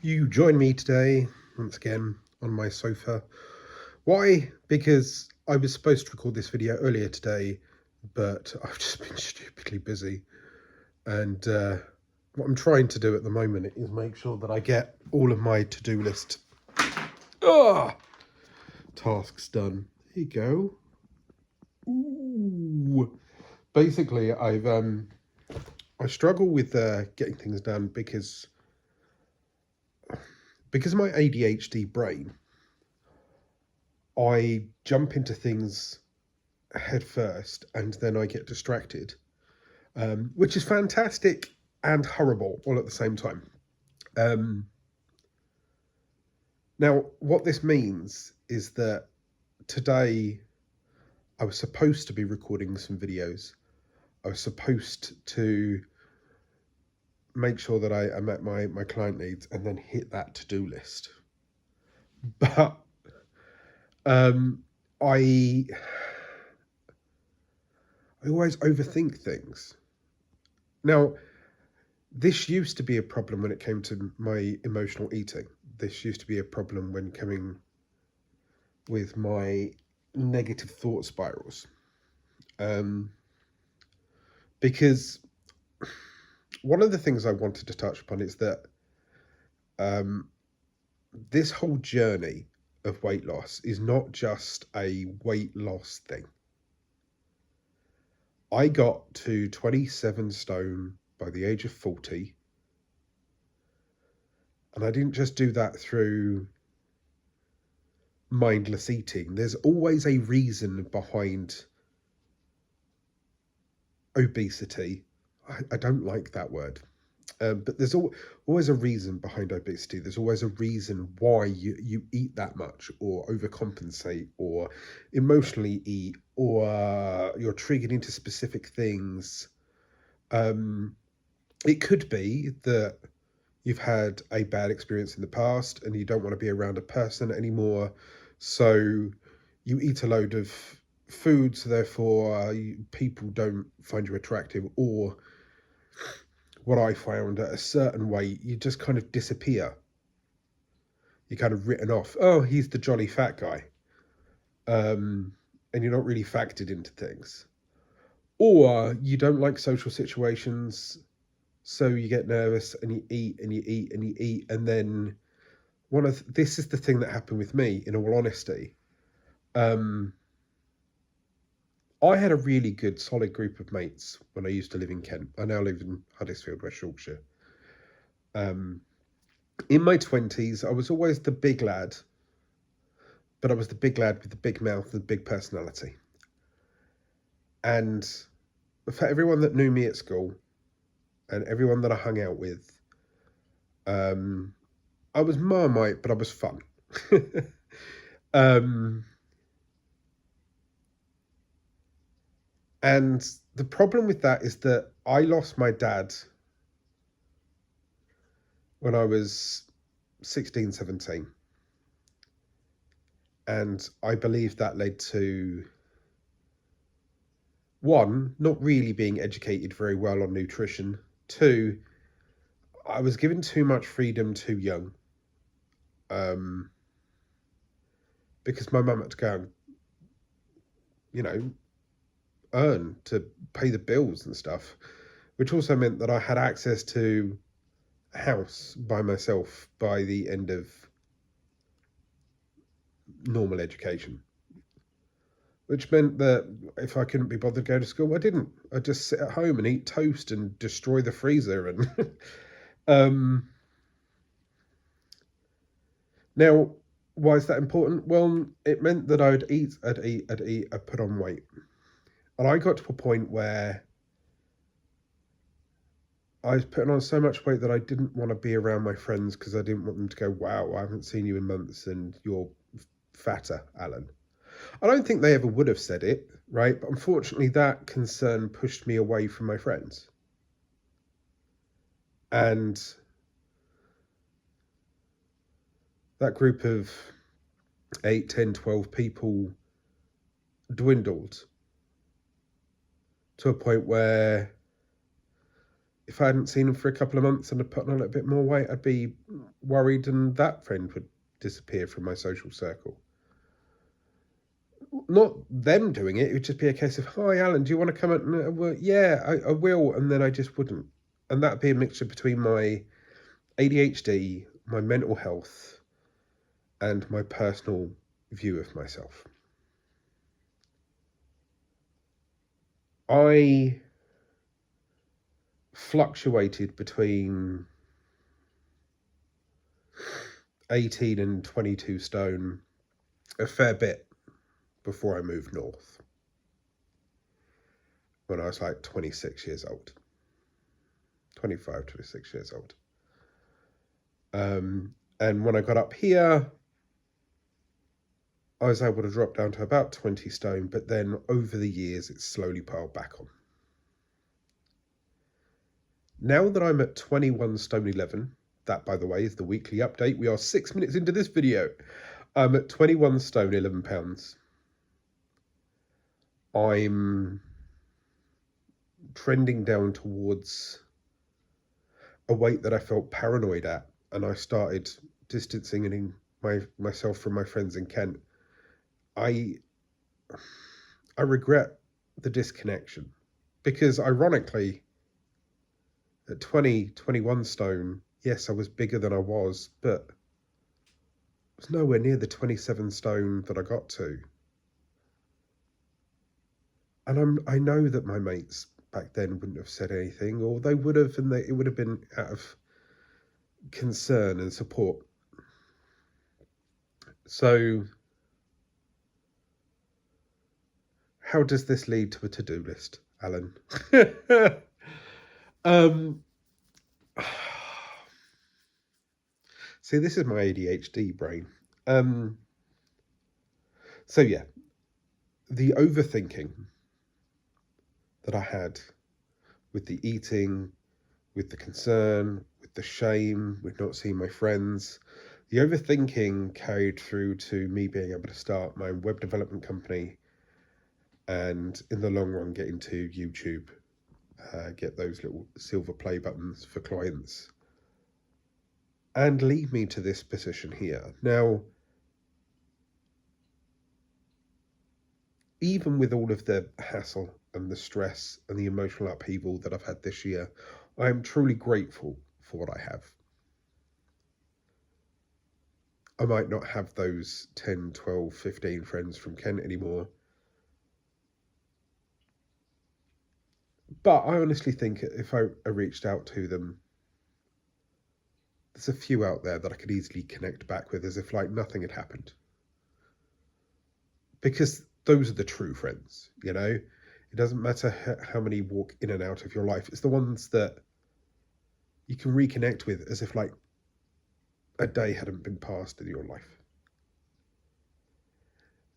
You join me today, once again, on my sofa. Why? Because I was supposed to record this video earlier today, but I've just been stupidly busy. And what I'm trying to do at the moment is make sure that I get all of my to-do list tasks done. There you go. Ooh. Basically, I struggle with getting things done because of my ADHD brain. I jump into things head first and then I get distracted, which is fantastic and horrible all at the same time. Now, what this means is that today I was supposed to be recording some videos. I was supposed to make sure that I met my client needs and then hit that to-do list. But I always overthink things. Now, this used to be a problem when it came to my emotional eating. This used to be a problem when coming with my negative thought spirals. Because one of the things I wanted to touch upon is that this whole journey of weight loss is not just a weight loss thing. I got to 27 stone by the age of 40. And I didn't just do that through mindless eating. There's always a reason behind obesity. I don't like that word. But there's always a reason behind obesity. There's always a reason why you eat that much, or overcompensate, or emotionally eat, or you're triggered into specific things. It could be that you've had a bad experience in the past and you don't want to be around a person anymore. So you eat a load of food, so therefore people don't find you attractive, or what I found, at a certain weight, you just kind of disappear. You're kind of written off. Oh, he's the jolly fat guy. And you're not really factored into things. Or you don't like social situations, so you get nervous and you eat and you eat and you eat. And then this is the thing that happened with me, in all honesty. I had a really good, solid group of mates when I used to live in Kent. I now live in Huddersfield, West Yorkshire. In my 20s, I was always the big lad, but I was the big lad with the big mouth and the big personality. And for everyone that knew me at school and everyone that I hung out with, I was Marmite, but I was fun. And the problem with that is that I lost my dad when I was 16, 17. And I believe that led to, one, not really being educated very well on nutrition. Two, I was given too much freedom too young. Because my mum had to go and, earn to pay the bills and stuff, which also meant that I had access to a house by myself by the end of normal education, which meant that if I couldn't be bothered to go to school, I didn't. I'd just sit at home and eat toast and destroy the freezer. And now, why is that important? Well, it meant that I'd put on weight. And I got to a point where I was putting on so much weight that I didn't want to be around my friends, because I didn't want them to go, wow, I haven't seen you in months and you're fatter, Alan. I don't think they ever would have said it, right? But unfortunately, that concern pushed me away from my friends. And that group of 8, 10, 12 people dwindled to a point where if I hadn't seen them for a couple of months and had put on a little bit more weight, I'd be worried and that friend would disappear from my social circle. Not them doing it, it would just be a case of, hi, Alan, do you want to come and work? Yeah, I will. And then I just wouldn't. And that'd be a mixture between my ADHD, my mental health, and my personal view of myself. I fluctuated between 18 and 22 stone a fair bit before I moved north, when I was like 26 years old, 25, 26 years old. And when I got up here, I was able to drop down to about 20 stone, but then over the years, it's slowly piled back on. Now that I'm at 21 stone 11, that, by the way, is the weekly update. We are 6 minutes into this video. I'm at 21 stone 11 pounds. I'm trending down towards a weight that I felt paranoid at, and I started distancing myself from my friends in Kent. I regret the disconnection, because ironically, at 21 stone, yes, I was bigger than I was, but I was nowhere near the 27 stone that I got to. And I know that my mates back then wouldn't have said anything, or they would have, and it would have been out of concern and support. So how does this lead to a to-do list, Alan? See, this is my ADHD brain. So yeah, the overthinking that I had with the eating, with the concern, with the shame, with not seeing my friends, the overthinking carried through to me being able to start my web development company, and in the long run get into YouTube, get those little silver play buttons for clients, and lead me to this position here. Now, even with all of the hassle and the stress and the emotional upheaval that I've had this year, I am truly grateful for what I have. I might not have those 10, 12, 15 friends from Kent anymore, but I honestly think if I reached out to them, there's a few out there that I could easily connect back with as if like nothing had happened. Because those are the true friends, you know? It doesn't matter how many walk in and out of your life. It's the ones that you can reconnect with as if like a day hadn't been passed in your life.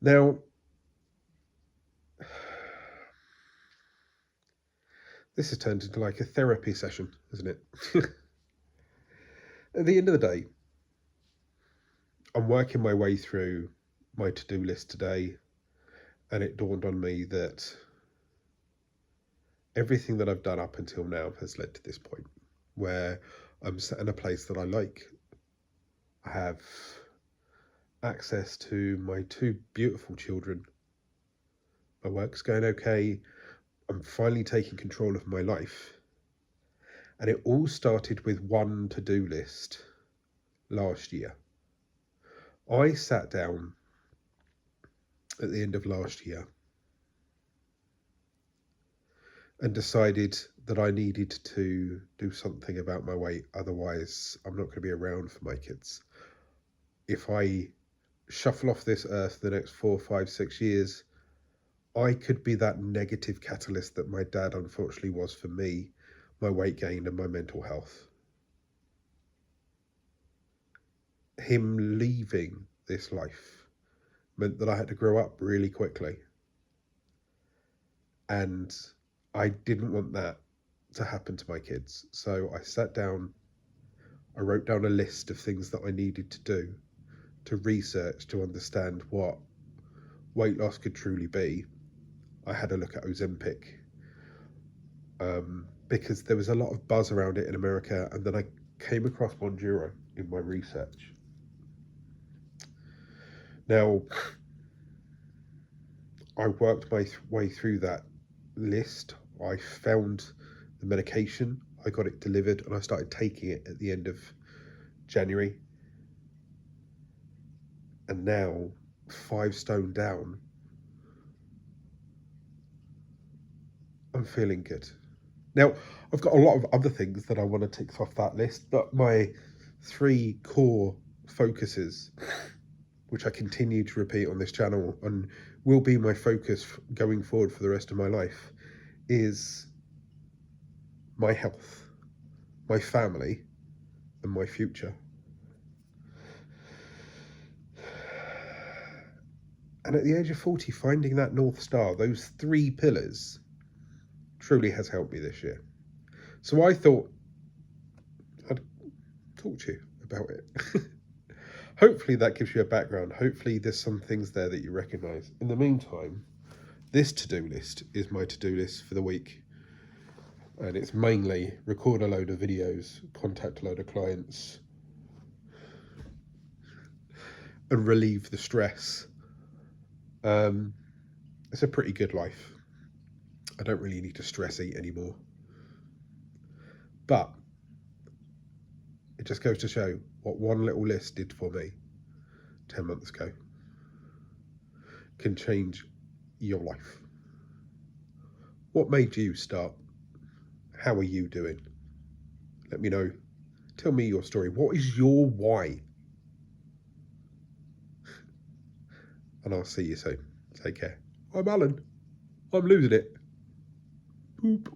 Now, this has turned into like a therapy session, isn't it? At the end of the day, I'm working my way through my to-do list today, and it dawned on me that everything that I've done up until now has led to this point where I'm sat in a place that I like. I have access to my two beautiful children. My work's going okay. I'm finally taking control of my life. And it all started with one to-do list last year. I sat down at the end of last year and decided that I needed to do something about my weight. Otherwise, I'm not going to be around for my kids. If I shuffle off this earth the next 4, 5, 6 years, I could be that negative catalyst that my dad unfortunately was for me, my weight gain and my mental health. Him leaving this life meant that I had to grow up really quickly. And I didn't want that to happen to my kids. So I sat down, I wrote down a list of things that I needed to do, to research, to understand what weight loss could truly be. I had a look at Ozempic, because there was a lot of buzz around it in America, and then I came across Mounjaro in my research. Now, I worked my way through that list. I found the medication, I got it delivered, and I started taking it at the end of January. And now, 5 stone down, I'm feeling good. Now, I've got a lot of other things that I want to tick off that list, but my 3 core focuses, which I continue to repeat on this channel and will be my focus going forward for the rest of my life, is my health, my family, and my future. And at the age of 40, finding that North Star, those 3 pillars, truly has helped me this year. So I thought I'd talk to you about it. Hopefully that gives you a background. Hopefully there's some things there that you recognise. In the meantime, this to-do list is my to-do list for the week. And it's mainly record a load of videos, contact a load of clients, and relieve the stress. It's a pretty good life. I don't really need to stress eat anymore. But it just goes to show what one little list did for me 10 months ago can change your life. What made you start? How are you doing? Let me know. Tell me your story. What is your why? And I'll see you soon. Take care. I'm Alan. I'm losing it. Boop.